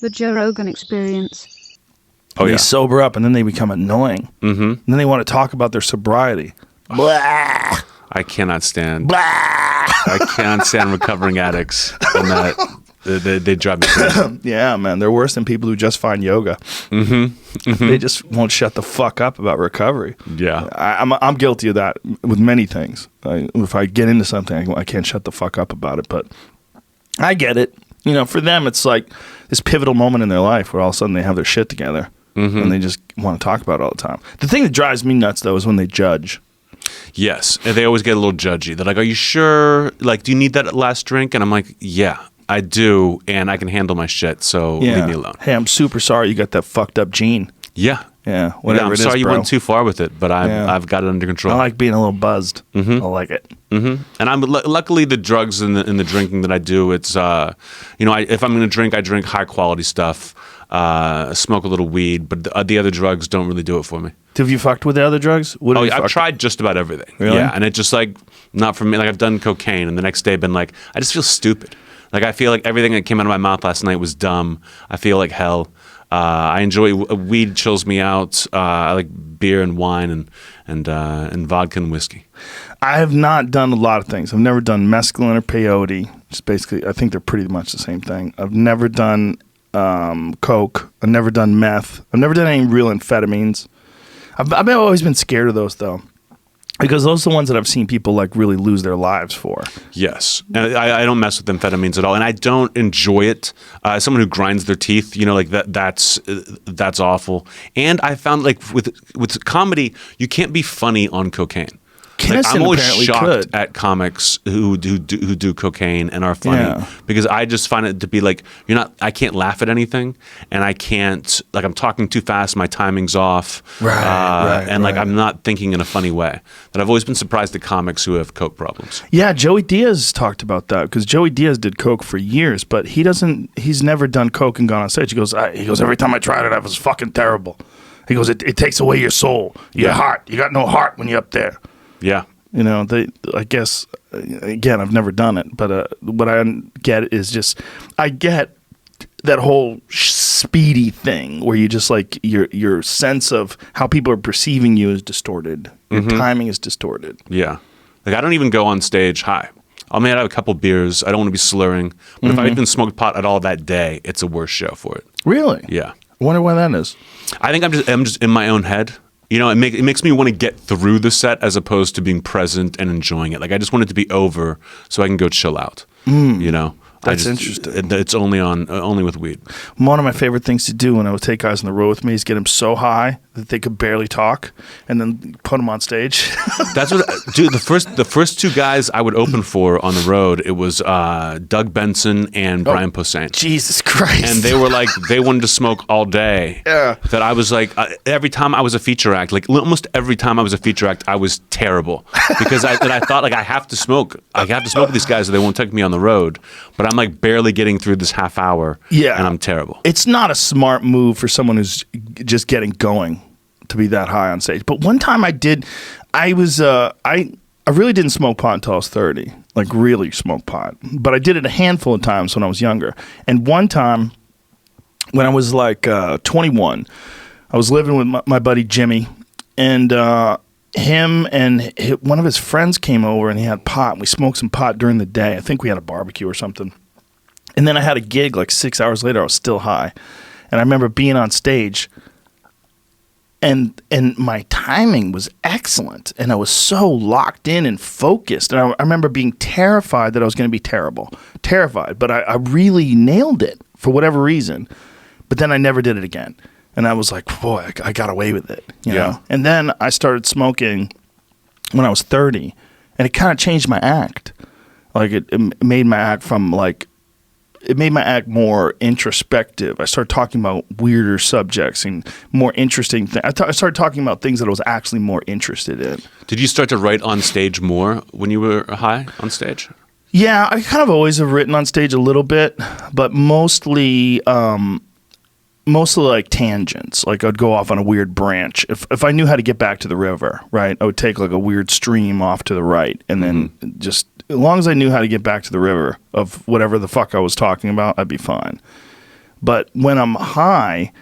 The Joe Rogan Experience. Oh, They yeah. sober up and then they become annoying. Mm-hmm. And then they want to talk about their sobriety. Blah. I cannot stand. Blah. I cannot stand recovering addicts, and that they drive me crazy. Yeah, man, they're worse than people who just find yoga. Mm-hmm. Mm-hmm. They just won't shut the fuck up about recovery. Yeah. I'm guilty of that with many things. If I get into something, I can't shut the fuck up about it. But I get it. You know, for them, it's like this pivotal moment in their life where all of a sudden they have their shit together and they just want to talk about it all the time. The thing that drives me nuts, though, is when they judge. Yes, and they always get a little judgy. They're like, "Are you sure? Like, do you need that last drink?" And I'm like, "Yeah, I do, and I can handle my shit. So leave me alone." Hey, I'm super sorry you got that fucked up gene. Yeah, Yeah, whatever I'm it is, sorry you bro. went too far with it, but I've got it under control. I like being a little buzzed. I like it. Mm-hmm. And I'm luckily the drugs and the drinking that I do. It's if I'm going to drink, I drink high quality stuff. Smoke a little weed, but the other drugs don't really do it for me. Have you fucked with the other drugs? What have you I've fucked tried just about everything. Really? Yeah, and it just like not for me. Like I've done cocaine, and the next day been like, I just feel stupid. Like I feel like everything that came out of my mouth last night was dumb. I feel like hell. I enjoy weed, chills me out. I like beer and wine and vodka and whiskey. I have not done a lot of things. I've never done mescaline or peyote. It's basically, I think they're pretty much the same thing. I've never done coke. I've never done meth. I've never done any real amphetamines. I've always been scared of those though, because those are the ones that I've seen people like really lose their lives for. Yes, and I don't mess with amphetamines at all, and I don't enjoy it. As someone who grinds their teeth, like that's awful. And I found like with comedy, you can't be funny on cocaine. Like, I'm always shocked at comics who do cocaine and are funny because I just find it to be like I can't laugh at anything, and I can't, like, I'm talking too fast, my timing's off, and like I'm not thinking in a funny way. That I've always been surprised at comics who have coke problems. Yeah, Joey Diaz talked about that because Joey Diaz did coke for years, but he's never done coke and gone on stage. He goes, every time I tried it, I was fucking terrible. He goes, it takes away your soul, your heart. You got no heart when you're up there. Yeah. I guess, again, I've never done it, but what I get is just, I get that whole speedy thing where you just like, your sense of how people are perceiving you is distorted. Your timing is distorted. Yeah. Like I don't even go on stage high. I may have a couple beers. I don't want to be slurring. But if I even smoked pot at all that day, it's a worse show for it. Really? Yeah. I wonder why that is. I think I'm just in my own head. It makes me want to get through the set as opposed to being present and enjoying it. Like I just want it to be over so I can go chill out. That's interesting. It's only with weed. One of my favorite things to do when I would take guys on the road with me is get them so high that they could barely talk, and then put them on stage. That's what, dude. The first two guys I would open for on the road, it was Doug Benson and Brian Posehn. Jesus Christ! And they were like, they wanted to smoke all day. Yeah. That I was like, every time I was a feature act, like almost every time I was a feature act, I was terrible because I thought like I have to smoke. I have to smoke with these guys, or they won't take me on the road. But I'm like barely getting through this half hour. Yeah. And I'm terrible. It's not a smart move for someone who's just getting going to be that high on stage. But one time I did, I really didn't smoke pot until I was 30, like really smoke pot. But I did it a handful of times when I was younger. And one time when I was like 21, I was living with my buddy Jimmy, and him and one of his friends came over and he had pot. We smoked some pot during the day. I think we had a barbecue or something. And then I had a gig like 6 hours later. I was still high. And I remember being on stage, and my timing was excellent. And I was so locked in and focused. And I remember being terrified that I was going to be terrible. Terrified. But I really nailed it for whatever reason. But then I never did it again. And I was like, boy, I got away with it. You know? And then I started smoking when I was 30. And it kind of changed my act. Like it made my act it made my act more introspective. I started talking about weirder subjects and more interesting things. I started talking about things that I was actually more interested in. Did you start to write on stage more when you were high on stage? Yeah, I kind of always have written on stage a little bit, but mostly like tangents. Like I'd go off on a weird branch. If I knew how to get back to the river, right, I would take like a weird stream off to the right, and then just as long as I knew how to get back to the river of whatever the fuck I was talking about, I'd be fine. But when I'm high,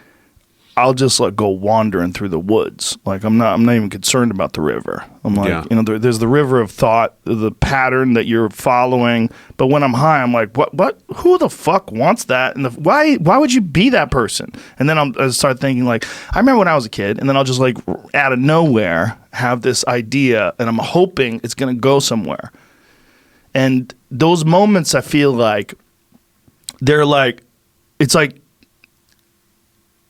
I'll just like go wandering through the woods. Like I'm not even concerned about the river. I'm like, Yeah. there's the river of thought, the pattern that you're following. But when I'm high, I'm like, what? Who the fuck wants that? And why would you be that person? And then I start thinking like, I remember when I was a kid, and then I'll just like out of nowhere have this idea, and I'm hoping it's gonna go somewhere. And those moments, I feel like they're like, it's like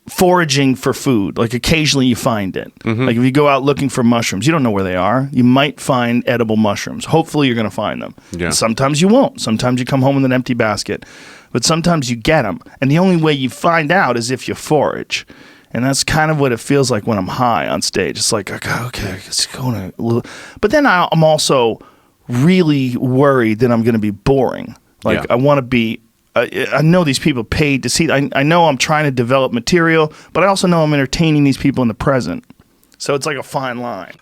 foraging for food. Like occasionally you find it. Like if you go out looking for mushrooms, you don't know where they are. You might find edible mushrooms. Hopefully you're going to find them. Yeah. And sometimes you won't. Sometimes you come home with an empty basket. But sometimes you get them. And the only way you find out is if you forage. And that's kind of what it feels like when I'm high on stage. It's like, okay, it's going to... But then I'm also really worried that I'm going to be boring. Like Yeah. I want to be... I know these people paid to see. I know I'm trying to develop material, but I also know I'm entertaining these people in the present. So it's like a fine line.